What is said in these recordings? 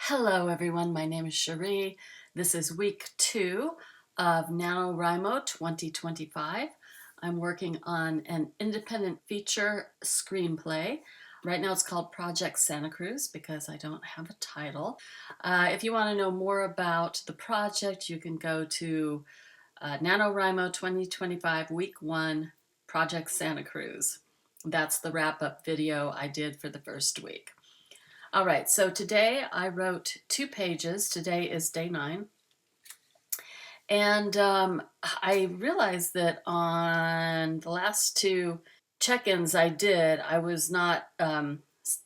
Hello everyone, my name is Cherie. This is week 2 of NaNoWriMo 2025. I'm working on an independent feature screenplay. Right now it's called Project Santa Cruz because I don't have a title. If you want to know more about the project, you can go to NaNoWriMo 2025 week 1 Project Santa Cruz. That's the wrap-up video I did for the first week. All right, so today I wrote 2 pages. Today is day 9. And I realized that on the last 2 check-ins I did, I was not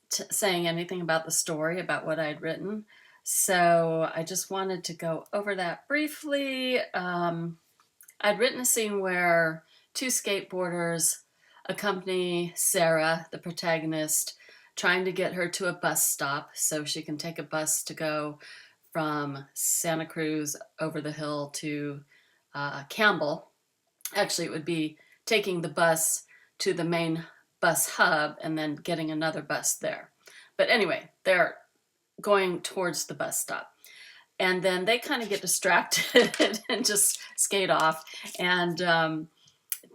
saying anything about the story, about what I'd written. So I just wanted to go over that briefly. I'd written a scene where 2 skateboarders accompany Sarah, the protagonist, trying to get her to a bus stop so she can take a bus to go from Santa Cruz over the hill to Campbell. Actually, it would be taking the bus to the main bus hub and then getting another bus there. But anyway, they're going towards the bus stop. And then they kind of get distracted and just skate off. And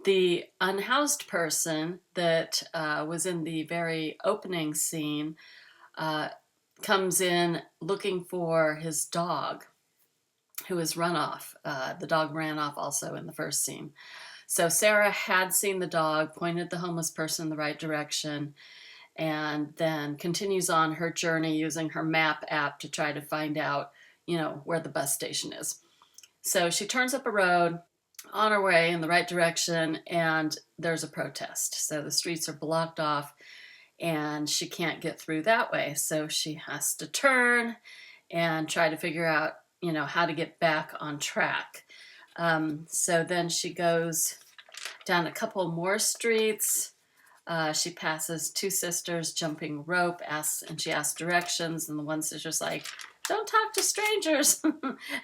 the unhoused person that was in the very opening scene comes in looking for his dog, who has run off. The dog ran off also in the first scene. So Sarah had seen the dog, pointed the homeless person in the right direction, and then continues on her journey using her map app to try to find out, where the bus station is. So she turns up a road on her way in the right direction, and there's a protest. So the streets are blocked off and she can't get through that way. So she has to turn and try to figure out, how to get back on track. So then she goes down a couple more streets. She passes 2 sisters jumping rope, and she asks directions, and the one sister's like, "Don't talk to strangers,"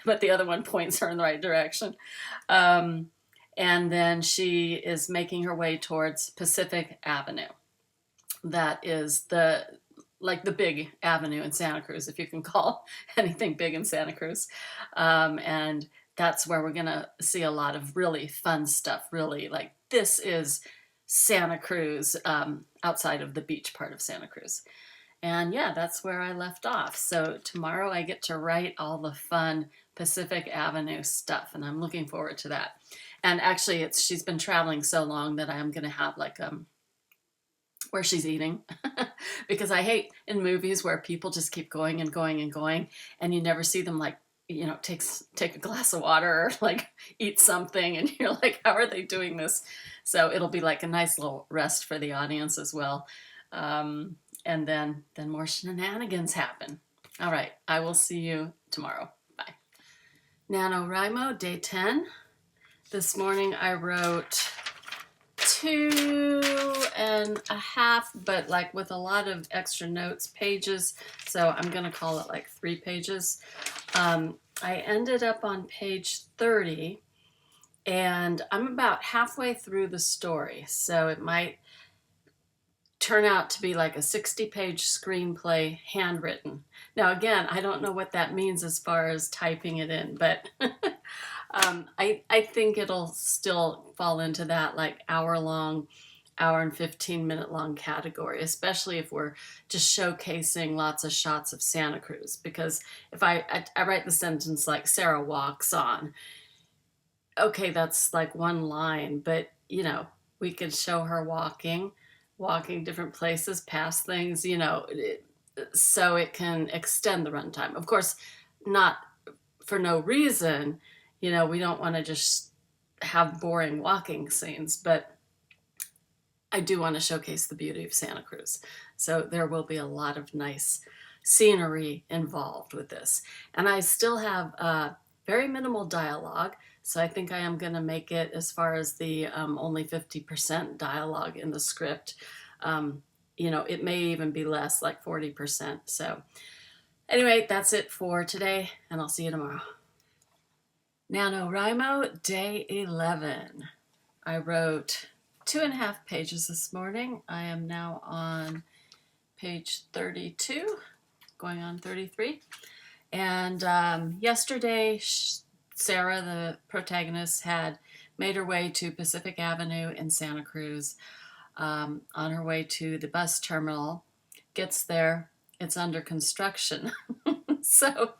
but the other one points her in the right direction. And then she is making her way towards Pacific Avenue. That is the big avenue in Santa Cruz, if you can call anything big in Santa Cruz. And that's where we're going to see a lot of really fun stuff, really. Like, this is Santa Cruz, outside of the beach part of Santa Cruz. And yeah, that's where I left off. So tomorrow I get to write all the fun Pacific Avenue stuff, and I'm looking forward to that. And actually, she's been traveling so long that I'm going to have where she's eating, because I hate in movies where people just keep going and going and going, and you never see them take a glass of water or eat something, and you're like, how are they doing this? So it'll be like a nice little rest for the audience as well. And then more shenanigans happen. All right, I will see you tomorrow. Bye. NaNoWriMo, day 10. This morning I wrote 2.5, but with a lot of extra notes, pages. So I'm going to call it 3 pages. I ended up on page 30, and I'm about halfway through the story. So it might turn out to be a 60-page screenplay, handwritten. Now, again, I don't know what that means as far as typing it in, but I think it'll still fall into that hour-long, hour and 15-minute long category, especially if we're just showcasing lots of shots of Santa Cruz. Because if I write the sentence like Sarah walks on, okay, that's one line, but we could show her walking different places, past things, so it can extend the runtime. Of course, not for no reason. We don't want to just have boring walking scenes, but I do want to showcase the beauty of Santa Cruz. So there will be a lot of nice scenery involved with this. And I still have very minimal dialogue, so I think I am going to make it, as far as the only 50% dialogue in the script. It may even be less, 40%. So anyway, that's it for today, and I'll see you tomorrow. NaNoWriMo, day 11. I wrote 2.5 pages this morning. I am now on page 32, going on 33. And yesterday, Sarah, the protagonist, had made her way to Pacific Avenue in Santa Cruz on her way to the bus terminal. Gets there, it's under construction. So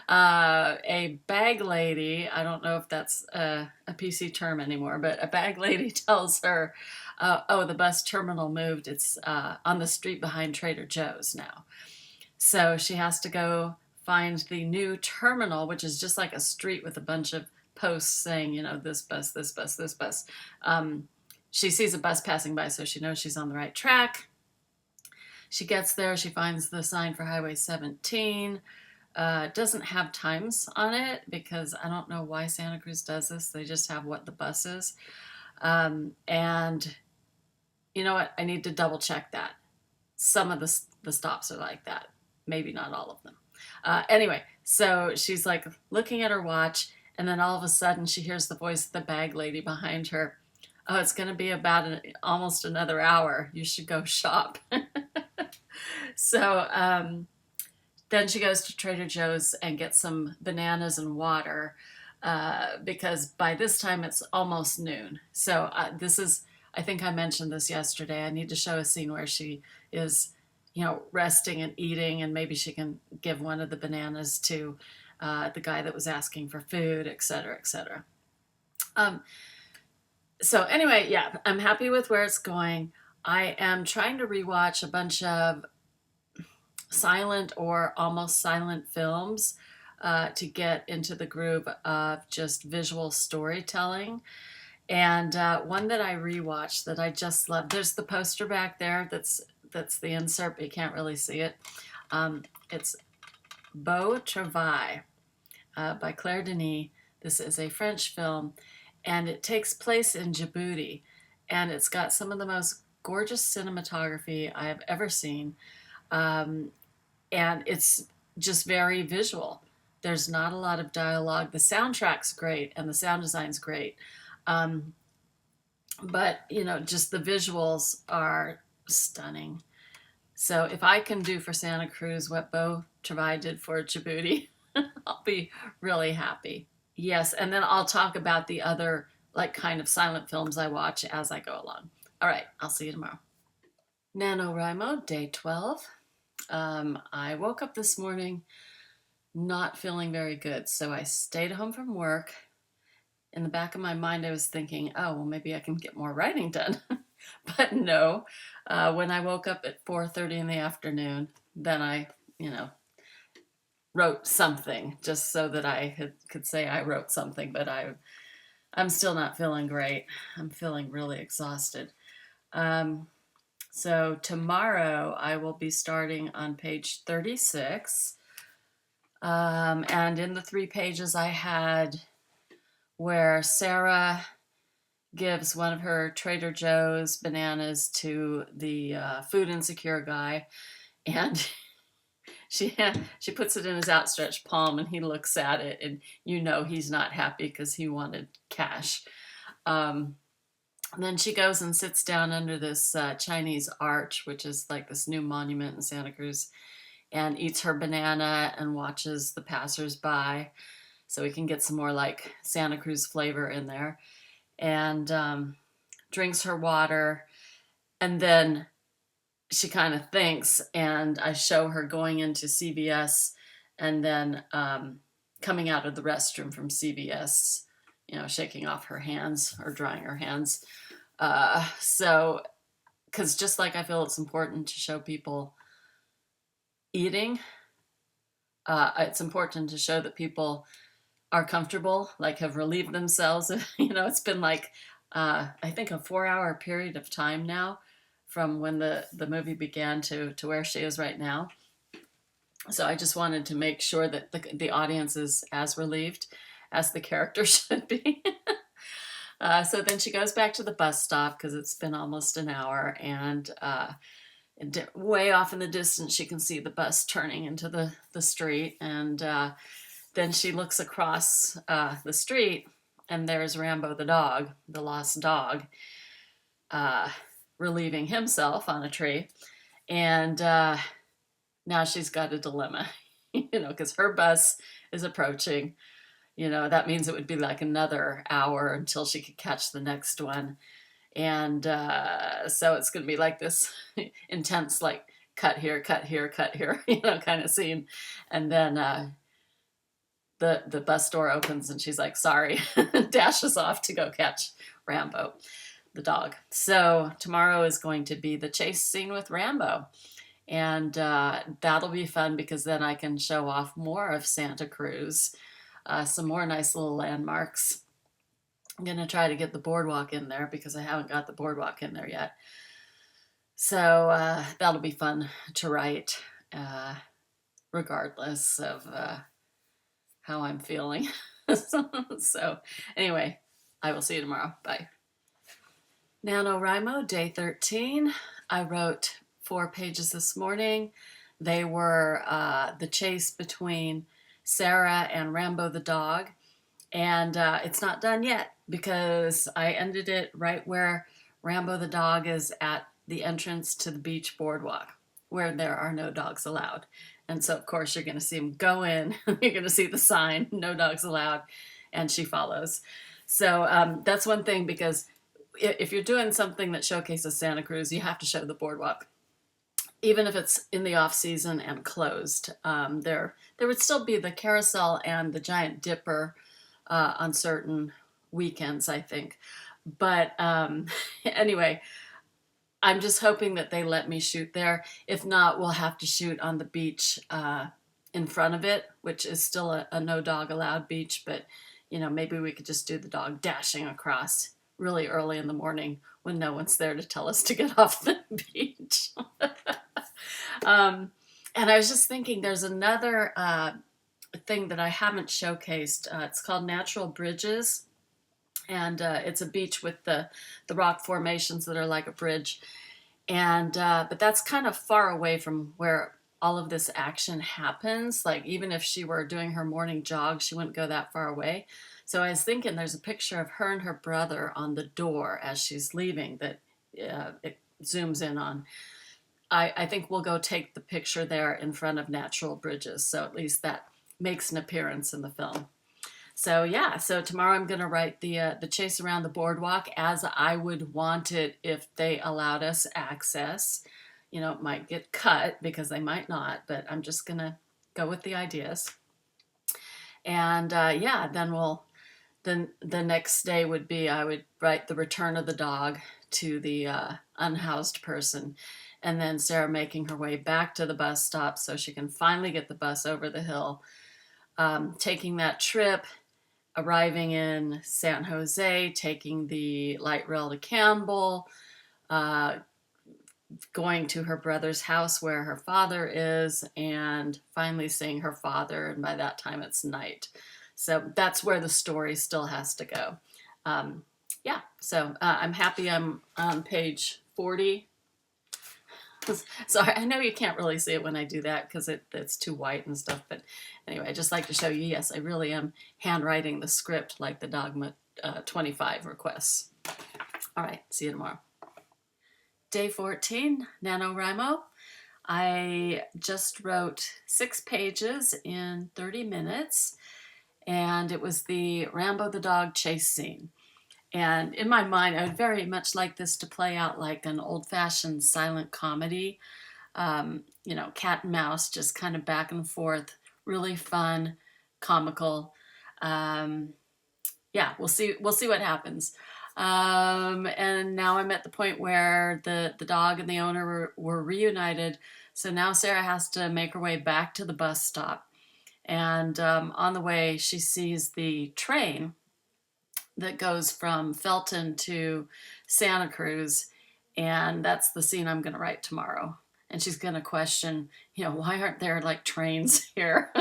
a bag lady, I don't know if that's a PC term anymore, but a bag lady tells her, oh, the bus terminal moved. It's on the street behind Trader Joe's now. So she has to go find the new terminal, which is just like a street with a bunch of posts saying, you know, this bus, this bus, this bus. She sees a bus passing by, so she knows she's on the right track. She gets there, she finds the sign for Highway 17. Doesn't have times on it because I don't know why Santa Cruz does this. They just have what the bus is. And you know what? I need to double check that. Some of the stops are like that. Maybe not all of them. Anyway, so she's like looking at her watch, and then all of a sudden she hears the voice of the bag lady behind her. Oh, it's going to be about almost another hour. You should go shop. So then she goes to Trader Joe's and gets some bananas and water because by this time it's almost noon. So this is, I think I mentioned this yesterday. I need to show a scene where she is, you know, resting and eating, and maybe she can give one of the bananas to the guy that was asking for food, etc., etc. So anyway, yeah, I'm happy with where it's going. I am trying to rewatch a bunch of silent or almost silent films to get into the groove of just visual storytelling. And one that I rewatched that I just love, there's the poster back there that's the insert, but you can't really see it. It's Beau Travail by Claire Denis. This is a French film, and it takes place in Djibouti, and it's got some of the most gorgeous cinematography I have ever seen, and it's just very visual. There's not a lot of dialogue. The soundtrack's great, and the sound design's great, but you know, just the visuals are stunning. So if I can do for Santa Cruz what Beau Travail did for Djibouti, I'll be really happy. Yes, and then I'll talk about the other like kind of silent films I watch as I go along. All right, I'll see you tomorrow. NaNoWriMo, day 12. I woke up this morning not feeling very good, so I stayed home from work. In the back of my mind, I was thinking, oh, well, maybe I can get more writing done. But no, when I woke up at 4:30 in the afternoon, then I, you know, wrote something just so that I could say I wrote something, but I'm still not feeling great. I'm feeling really exhausted. So tomorrow I will be starting on page 36. And in the 3 pages I had where Sarah gives one of her Trader Joe's bananas to the food insecure guy, and she puts it in his outstretched palm, and he looks at it, and you know he's not happy because he wanted cash. And then she goes and sits down under this Chinese arch, which is like this new monument in Santa Cruz, and eats her banana and watches the passers-by so we can get some more like Santa Cruz flavor in there, and drinks her water. And then she kind of thinks, and I show her going into CVS and then coming out of the restroom from CVS, you know, shaking off her hands or drying her hands. So, because just like I feel it's important to show people eating, it's important to show that people are comfortable, like have relieved themselves. You know, it's been like, I think a 4-hour period of time now from when the movie began to where she is right now. So I just wanted to make sure that the audience is as relieved as the character should be. So then she goes back to the bus stop because it's been almost an hour, and way off in the distance she can see the bus turning into the street, and then she looks across the street, and there's Rambo the dog, the lost dog, relieving himself on a tree. And now she's got a dilemma. because her bus is approaching. That means it would be like another hour until she could catch the next one. And so it's going to be like this intense, like cut here, cut here, cut here, kind of scene. And then the bus door opens and she's like, sorry, dashes off to go catch Rambo, the dog. So tomorrow is going to be the chase scene with Rambo. And that'll be fun because then I can show off more of Santa Cruz, some more nice little landmarks. I'm going to try to get the boardwalk in there because I haven't got the boardwalk in there yet. So that'll be fun to write, regardless of how I'm feeling. So anyway, I will see you tomorrow. Bye. NaNoWriMo, day 13. I wrote 4 pages this morning. They were the chase between Sarah and Rambo the dog. And it's not done yet because I ended it right where Rambo the dog is at the entrance to the beach boardwalk, where there are no dogs allowed. And so, of course, you're going to see him go in. You're going to see the sign, no dogs allowed, and she follows. So that's one thing, because if you're doing something that showcases Santa Cruz, you have to show the boardwalk. Even if it's in the off season and closed, there would still be the carousel and the giant dipper on certain weekends, I think. But anyway, I'm just hoping that they let me shoot there. If not, we'll have to shoot on the beach in front of it, which is still a no dog allowed beach. But, maybe we could just do the dog dashing across really early in the morning when no one's there to tell us to get off the beach. And I was just thinking, there's another thing that I haven't showcased. It's called Natural Bridges, and it's a beach with the rock formations that are like a bridge. And but that's kind of far away from where all of this action happens. Like, even if she were doing her morning jog, she wouldn't go that far away. So I was thinking, there's a picture of her and her brother on the door as she's leaving that it zooms in on. I think we'll go take the picture there in front of Natural Bridges, so at least that makes an appearance in the film. So yeah, so tomorrow I'm going to write the chase around the boardwalk as I would want it if they allowed us access. It might get cut because they might not, but I'm just going to go with the ideas. And yeah, then the next day would be, I would write the return of the dog to the unhoused person, and then Sarah making her way back to the bus stop so she can finally get the bus over the hill, taking that trip, arriving in San Jose, taking the light rail to Campbell, going to her brother's house where her father is, and finally seeing her father, and by that time it's night. So that's where the story still has to go. Yeah, so I'm happy I'm on page 40. Sorry, I know you can't really see it when I do that because it's too white and stuff, but anyway, I just like to show you, yes, I really am handwriting the script like the Dogma 25 requests. All right, see you tomorrow. Day 14, NaNoWriMo. I just wrote 6 pages in 30 minutes, and it was the Rambo the dog chase scene. And in my mind, I would very much like this to play out like an old-fashioned silent comedy. Cat and mouse, just kind of back and forth, really fun, comical. Yeah, we'll see what happens. And now I'm at the point where the dog and the owner were reunited. So now Sarah has to make her way back to the bus stop. And on the way, she sees the train that goes from Felton to Santa Cruz, and that's the scene I'm going to write tomorrow. And she's going to question, why aren't there like trains here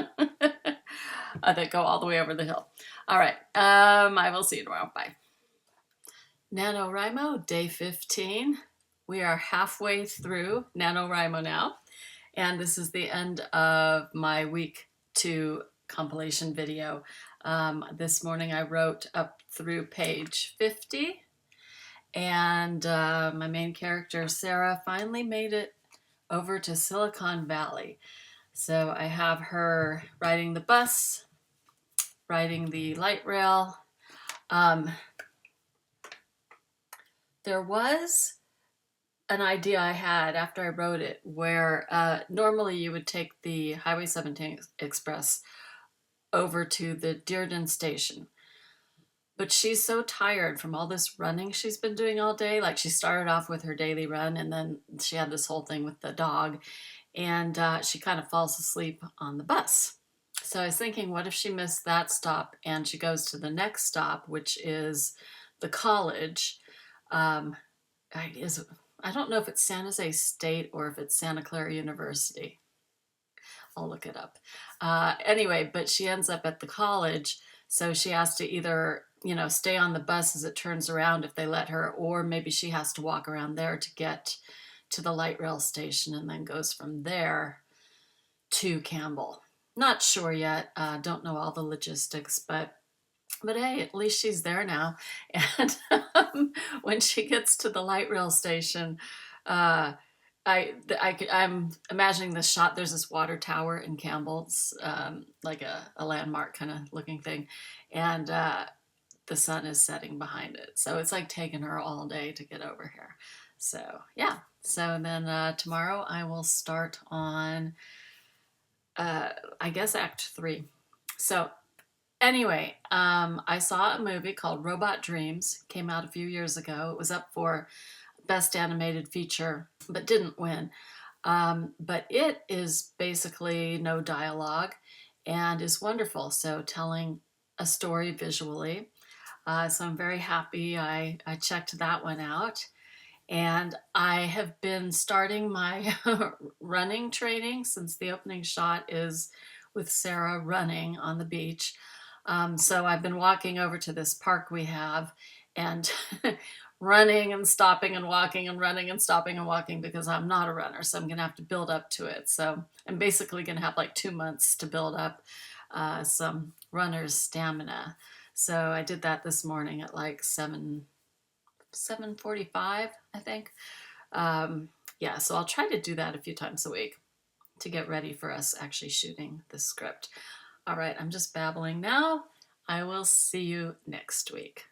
that go all the way over the hill? All right, I will see you tomorrow. Bye. NaNoWriMo, day 15. We are halfway through NaNoWriMo now, and this is the end of my week 2 compilation video. This morning I wrote up through page 50, and my main character, Sarah, finally made it over to Silicon Valley. So I have her riding the bus, riding the light rail. Um, there was an idea I had after I wrote it where normally you would take the Highway 17 Express over to the Dearden station. But she's so tired from all this running she's been doing all day. Like she started off with her daily run and then she had this whole thing with the dog and she kind of falls asleep on the bus. So I was thinking, what if she missed that stop and she goes to the next stop, which is the college. Um, I don't know if it's San Jose State or if it's Santa Clara University. I'll look it up. Anyway, but she ends up at the college, so she has to either, stay on the bus as it turns around if they let her, or maybe she has to walk around there to get to the light rail station and then goes from there to Campbell. Not sure yet. Don't know all the logistics, but hey, at least she's there now. And when she gets to the light rail station, uh, I'm imagining this shot. There's this water tower in Campbell's, like a landmark kind of looking thing, and the sun is setting behind it. So it's like taking her all day to get over here. So yeah. So then tomorrow I will start on, I guess, Act 3. So anyway, I saw a movie called Robot Dreams. Came out a few years ago. It was up for Best Animated Feature, but didn't win. But it is basically no dialogue and is wonderful. So telling a story visually. So I'm very happy I checked that one out. And I have been starting my running training since the opening shot is with Sarah running on the beach. So I've been walking over to this park we have and running and stopping and walking and running and stopping and walking because I'm not a runner. So I'm going to have to build up to it. So I'm basically going to have like 2 months to build up some runner's stamina. So I did that this morning at like 7:45, I think. Yeah, so I'll try to do that a few times a week to get ready for us actually shooting the script. All right, I'm just babbling now. I will see you next week.